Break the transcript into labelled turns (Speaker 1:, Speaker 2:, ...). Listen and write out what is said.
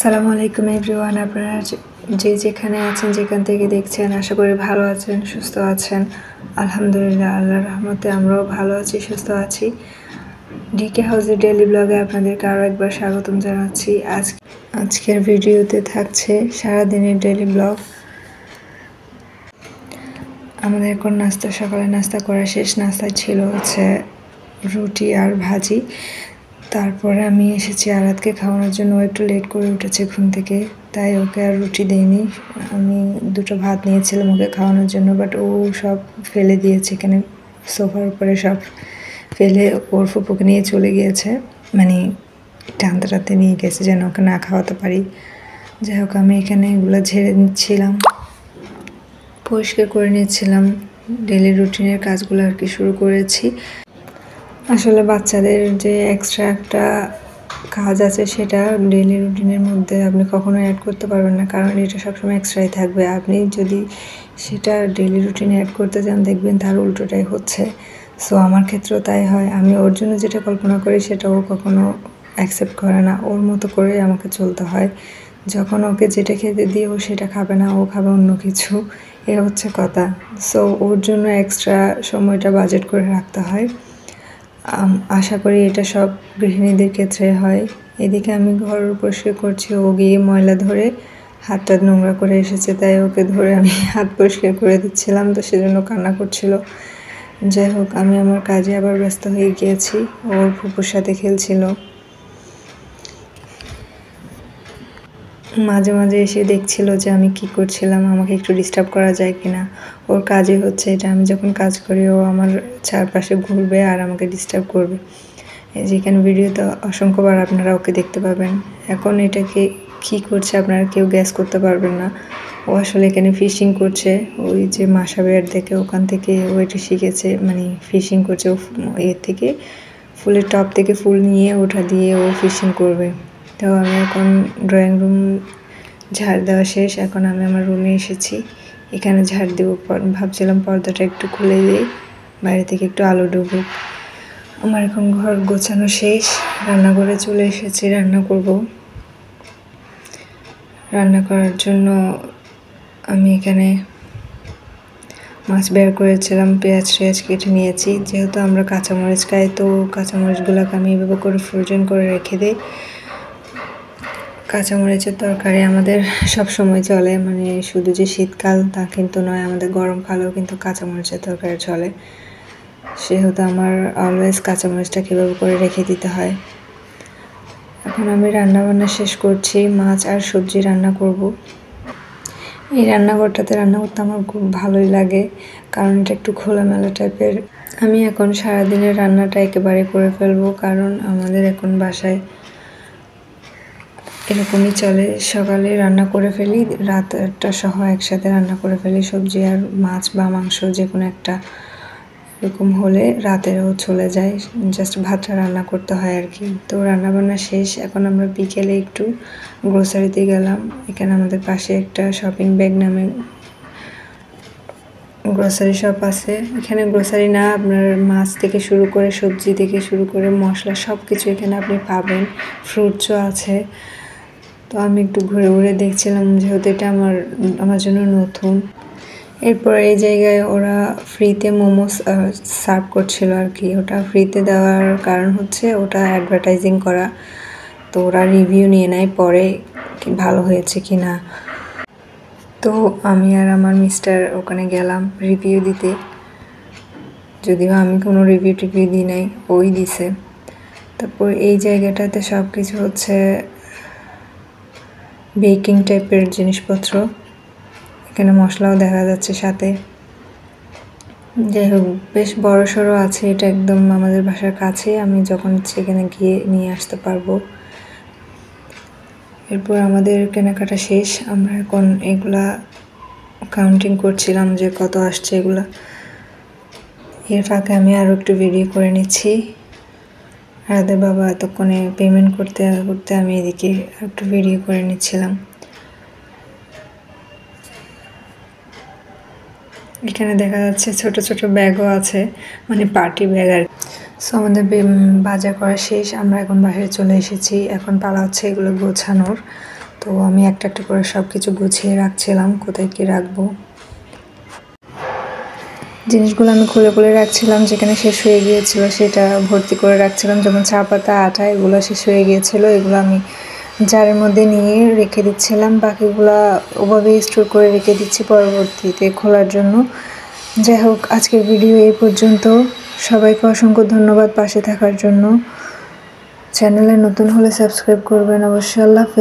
Speaker 1: আসসালামু আলাইকুম এভরিওয়ান। আপনারা যেখানে আছেন, যেখান থেকে দেখছেন, আশা করি ভালো আছেন, সুস্থ আছেন। আলহামদুলিল্লাহ, আল্লাহর রহমতে আমরাও ভালো আছি, সুস্থ আছি। ডিকে হাউসের ডেইলি ব্লগে আপনাদেরকে আরও একবার স্বাগতম জানাচ্ছি। আজকের ভিডিওতে থাকছে সারাদিনের ডেইলি ব্লগ। আমাদের এখন সকালে নাস্তা করা শেষ। নাস্তা ছিল হচ্ছে রুটি আর ভাজি। তারপরে আমি এসেছি আরাতকে খাওয়ানোর জন্য। ও একটু লেট করে উঠেছে ঘুম থেকে, তাই ওকে আর রুটি দেইনি। আমি দুটো ভাত নিয়েছিলাম ওকে খাওয়ানোর জন্য, বাট ও সব ফেলে দিয়েছে। এখানে সোফার উপরে সব ফেলে ওর ফুপুকে নিয়ে চলে গিয়েছে, মানে টানতে নিয়ে গেছে যেন ওকে না খাওয়াতে পারি। যাই হোক, আমি এখানে এগুলো ঝেড়ে নিচ্ছিলাম, পরিষ্কার করে নিচ্ছিলাম। ডেলি রুটিনের কাজগুলো আর কি শুরু করেছি। আসলে বাচ্চাদের যে এক্সট্রা একটা কাজ আছে, সেটা ডেইলি রুটিনের মধ্যে আপনি কখনো অ্যাড করতে পারবেন না, কারণ এটা সবসময় এক্সট্রাই থাকবে। আপনি যদি সেটা ডেইলি রুটিনে অ্যাড করতে যান, দেখবেন তার উল্টোটাই হচ্ছে। সো আমার ক্ষেত্রেও তাই হয়। আমি ওর জন্য যেটা কল্পনা করি সেটা ও কখনো অ্যাকসেপ্ট করে না। ওর মতো করে আমাকে চলতে হয়। যখন ওকে যেটা খেতে দিই ও সেটা খাবে না, ও খাবে অন্য কিছু। এ হচ্ছে কথা। সো ওর জন্য এক্সট্রা সময়টা বাজেট করে রাখতে হয়। আশা করি এটা সব গৃহিণীদের ক্ষেত্রে হয়। এদিকে আমি ঘর পরিষ্কার করছি, ও গিয়ে ময়লা ধরে হাতটা নোংরা করে এসেছে, তাই ওকে ধরে আমি হাত পরিষ্কার করে দিচ্ছিলাম, তো সেজন্য কান্না করছিল। যাই হোক, আমি আমার কাজে আবার ব্যস্ত হয়ে গিয়েছি। ওর ফুপুর সাথে খেলছিল। মাঝে মাঝে এসে দেখছিল যে আমি কি করছিলাম, আমাকে একটু ডিস্টার্ব করা যায় কিনা। ওর কাজই হচ্ছে এটা। আমি যখন কাজ করি ও আমার চারপাশে ঘুরবে আর আমাকে ডিস্টার্ব করবে। যেখানে ভিডিওতে অসংখ্যবার আপনারা ওকে দেখতে পাবেন। এখন এটাকে কি করছে আপনারা কেউ গ্যাস করতে পারবেন না। ও আসলে এখানে ফিশিং করছে। ওই যে মাসাবের দেখে ওখান থেকে ও এটা শিখেছে, মানে ফিশিং করছে। ও এর থেকে ফুলের টপ থেকে ফুল নিয়ে ওটা দিয়ে ও ফিশিং করবে। তো আমি এখন ড্রয়িং রুম ঝাড় দেওয়া শেষ। এখন আমি আমার রুমে এসেছি, এখানে ঝাড় দেবো। ভাবছিলাম পর্দাটা একটু খুলে দিই, বাইরে থেকে একটু আলো ঢুকুক। আমার এখন ঘর গোছানো শেষ। রান্নাঘরে চলে এসেছি, রান্না করব। রান্না করার জন্য আমি এখানে মাছ বের করেছিলাম, পেঁয়াজ কেটে নিয়েছি। যেহেতু আমরা কাঁচামরিচ খাই, তো কাঁচামরিচগুলোকে আমি এভাবে করে ফ্রোজেন করে রেখে দিই। কাঁচামরিচের তরকারি আমাদের সব সময় চলে, মানে শুধু যে শীতকাল তা কিন্তু নয়, আমাদের গরমকালেও কিন্তু কাঁচামরিচের তরকারি চলে। সেহেতু আমার অলওয়েজ কাঁচামরিচটা কীভাবে করে রেখে দিতে হয়। এখন আমি রান্নাবান্না শেষ করছি, মাছ আর সবজি রান্না করব। এই রান্নাঘরটাতে রান্না করতে আমার খুব ভালোই লাগে, কারণ এটা একটু খোলামেলা টাইপের। আমি এখন সারাদিনের রান্নাটা একেবারে করে ফেলবো, কারণ আমাদের এখন বাসায় এরকমই চলে। সকালে রান্না করে ফেলি, রাতটা সহ একসাথে রান্না করে ফেলি। সবজি আর মাছ বা মাংস যে কোনো একটা এরকম হলে রাতেরও চলে যায়, জাস্ট ভাতটা রান্না করতে হয় আর কি। তো রান্নাবান্না শেষ। এখন আমরা বিকেলে একটু গ্রোসারিতে গেলাম। এখানে আমাদের পাশে একটা শপিং ব্যাগ নামে গ্রোসারি শপ আছে। এখানে গ্রোসারি না, আপনার মাছ থেকে শুরু করে সবজি থেকে শুরু করে মশলা সব কিছু এখানে আপনি পাবেন। ফ্রুটসও আছে। তো আমি একটু ঘুরে ঘুরে দেখছিলাম, যেহেতু এটা আমার জন্য নতুন। এরপর এই জায়গায় ওরা ফ্রিতে মোমোস সার্ভ করছিল আর কি। ওটা ফ্রিতে দেওয়ার কারণ হচ্ছে ওটা অ্যাডভার্টাইজিং করা, তো ওরা রিভিউ নিয়ে নেয় পরে ভালো হয়েছে কি না। তো আমি আর আমার মিস্টার ওখানে গেলাম রিভিউ দিতে, যদিও আমি কোনো রিভিউ দিই নাই, ওই দিছে। তারপর এই জায়গাটাতে সব কিছু হচ্ছে বেকিং টাইপের জিনিসপত্র। এখানে মশলাও দেখা যাচ্ছে সাথে। যাই হোক, বেশ বড় সড়ো আছে। এটা একদম আমাদের বাসার কাছে, আমি যখন সেখানে গিয়ে নিয়ে আসতে পারবো। এরপর আমাদের কেনাকাটা শেষ। আমরা এখন এগুলা কাউন্টিং করছিলাম যে কত আসছে এগুলা। এর ফাঁকে আমি আরও একটু ভিডিও করে নিচ্ছি। রাদের বাবা এতক্ষণে পেমেন্ট করতে করতে আমি এদিকে একটু ভিডিও করে নিচ্ছিলাম। এখানে দেখা যাচ্ছে ছোট ছোট ব্যাগও আছে, মানে পার্টি ব্যাগ আর। সো আমাদের বাজার করা শেষ। আমরা এখন বাসায় চলে এসেছি। এখন পালা হচ্ছে এগুলো গোছানোর। তো আমি একটা একটা করে সব কিছু গুছিয়ে রাখছিলাম কোথায় কি রাখবো। জিনিসগুলো আমি খুলে খুলে রাখছিলাম, যেখানে শেষ হয়ে গিয়েছিল সেটা ভর্তি করে রাখছিলাম। যেমন চা পাতা, আটা, এগুলো শেষ হয়ে গিয়েছিল, এগুলো আমি জারের মধ্যে নিয়ে রেখে দিচ্ছিলাম। বাকিগুলো ওভাবেই স্টোর করে রেখে দিচ্ছি পরবর্তীতে খোলার জন্য। যাই হোক, আজকের ভিডিও এই পর্যন্ত। সবাইকে অসংখ্য ধন্যবাদ পাশে থাকার জন্য। চ্যানেলে নতুন হলে সাবস্ক্রাইব করবেন অবশ্যই। আল্লাহ হাফেজ।